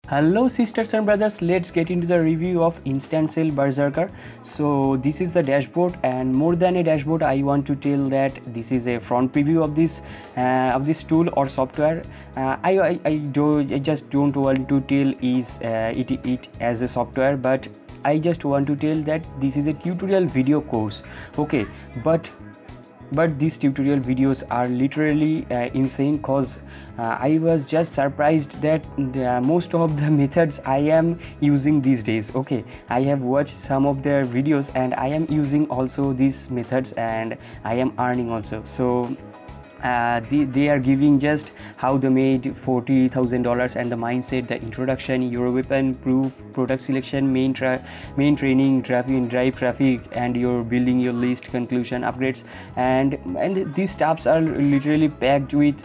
Hello sisters and brothers, let's get into the review of Instant Sale Berserker. So this is the dashboard, and more than a dashboard I want to tell that this is a front preview of this tool or software. I just don't want to tell it as a software, but I just want to tell that this is a tutorial video course. Okay, but these tutorial videos are literally insane, cause I was just surprised that most of the methods I am using these days. Okay, I have watched some of their videos and I am using also these methods and I am earning also. So they are giving just how they made $40,000 and the mindset, the introduction, your weapon proof, product selection, main training, drive traffic, and you're building your list, conclusion, upgrades, and these stuffs are literally packed with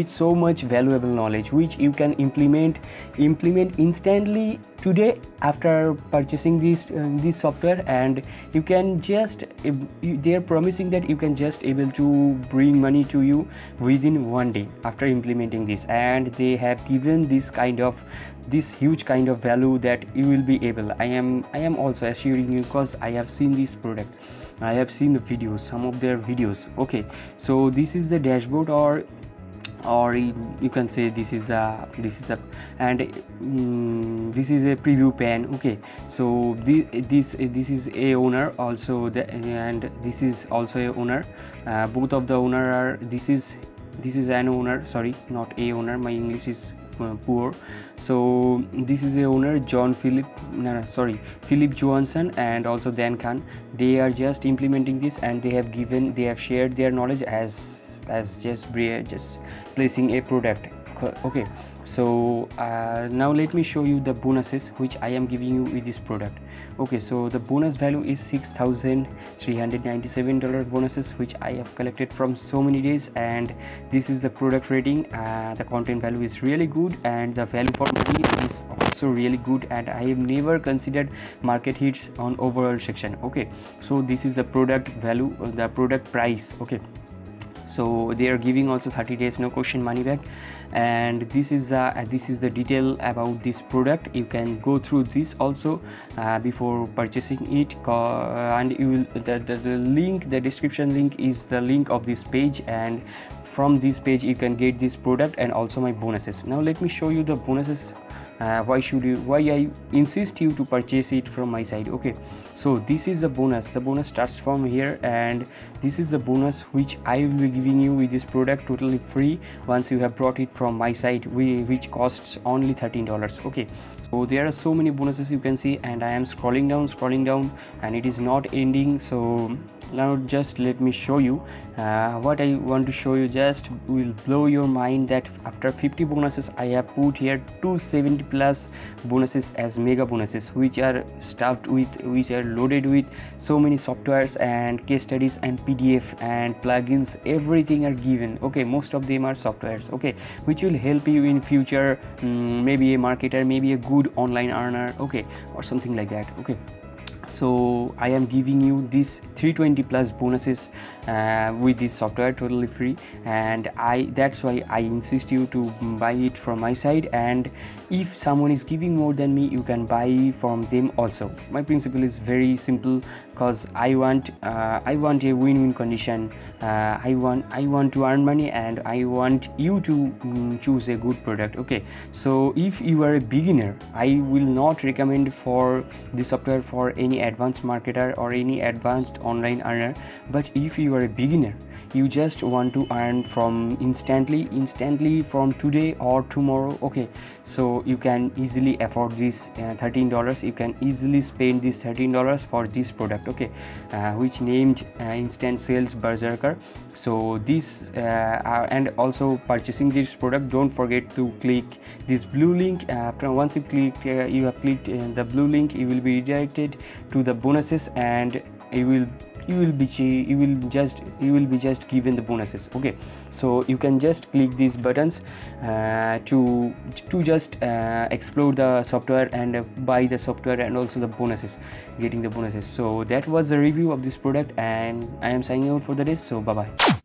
so much valuable knowledge which you can implement instantly today after purchasing this software. And you can just they are promising that you can just able to bring money to you within one day after implementing this, and they have given this huge kind of value that you will be able. I am also assuring you, because I have seen this product, I have seen the videos, some of their videos. Okay, so this is the dashboard, or you can say this is a preview pane. Okay, so this is a owner also, and this is also a owner. Both of the owner are, this is an owner, sorry, not a owner, my English is poor. So this is a owner, Philip Johansson, and also Dan Khan. They are just implementing this, and they have shared their knowledge as just placing a product. Okay, so now let me show you the bonuses which I am giving you with this product. Okay, so the bonus value is $6,397 bonuses which I have collected from so many days, and this is the product rating. The content value is really good, and the value for money is also really good, and I have never considered market hits on overall section. Okay, so this is the product value, the product price. Okay, so they are giving also 30 days no question money back, and this is the detail about this product. You can go through this also before purchasing it, and you will the description link is the link of this page, and from this page you can get this product and also my bonuses. Now let me show you the bonuses. Why I insist you to purchase it from my side. Okay, so this is the bonus starts from here, and this is the bonus which I will be giving you with this product totally free once you have brought it from my site, which costs only $13. Okay, so there are so many bonuses you can see, and I am scrolling down, and it is not ending. So now just let me show you what I want to show you. Just will blow your mind that after 50 bonuses I have put here 270 plus bonuses as mega bonuses, which are loaded with so many softwares and case studies and PDF and plugins. Everything are given. Okay, most of them are softwares, okay, which will help you in future, maybe a marketer, maybe a good online earner, okay, or something like that. Okay, so I am giving you this 320 plus bonuses with this software totally free, and that's why I insist you to buy it from my side. And if someone is giving more than me, you can buy from them also. My principle is very simple, because I want a win-win condition. I want to earn money, and I want you to choose a good product. Okay, so if you are a beginner, I will not recommend for this software for any advanced marketer or any advanced online earner. But if you are a beginner, you just want to earn from instantly from today or tomorrow. Okay, so you can easily afford this $13. You can easily spend this $13 for this product. Okay, which named Instant Sales Berserker. So this and also purchasing this product, don't forget to click this blue link. After once you have clicked the blue link, you will be redirected to the bonuses, and you will be just given the bonuses. Okay, so you can just click these buttons to just explore the software and buy the software, and also the bonuses, getting the bonuses. So that was the review of this product, and I am signing out for the day. So bye bye.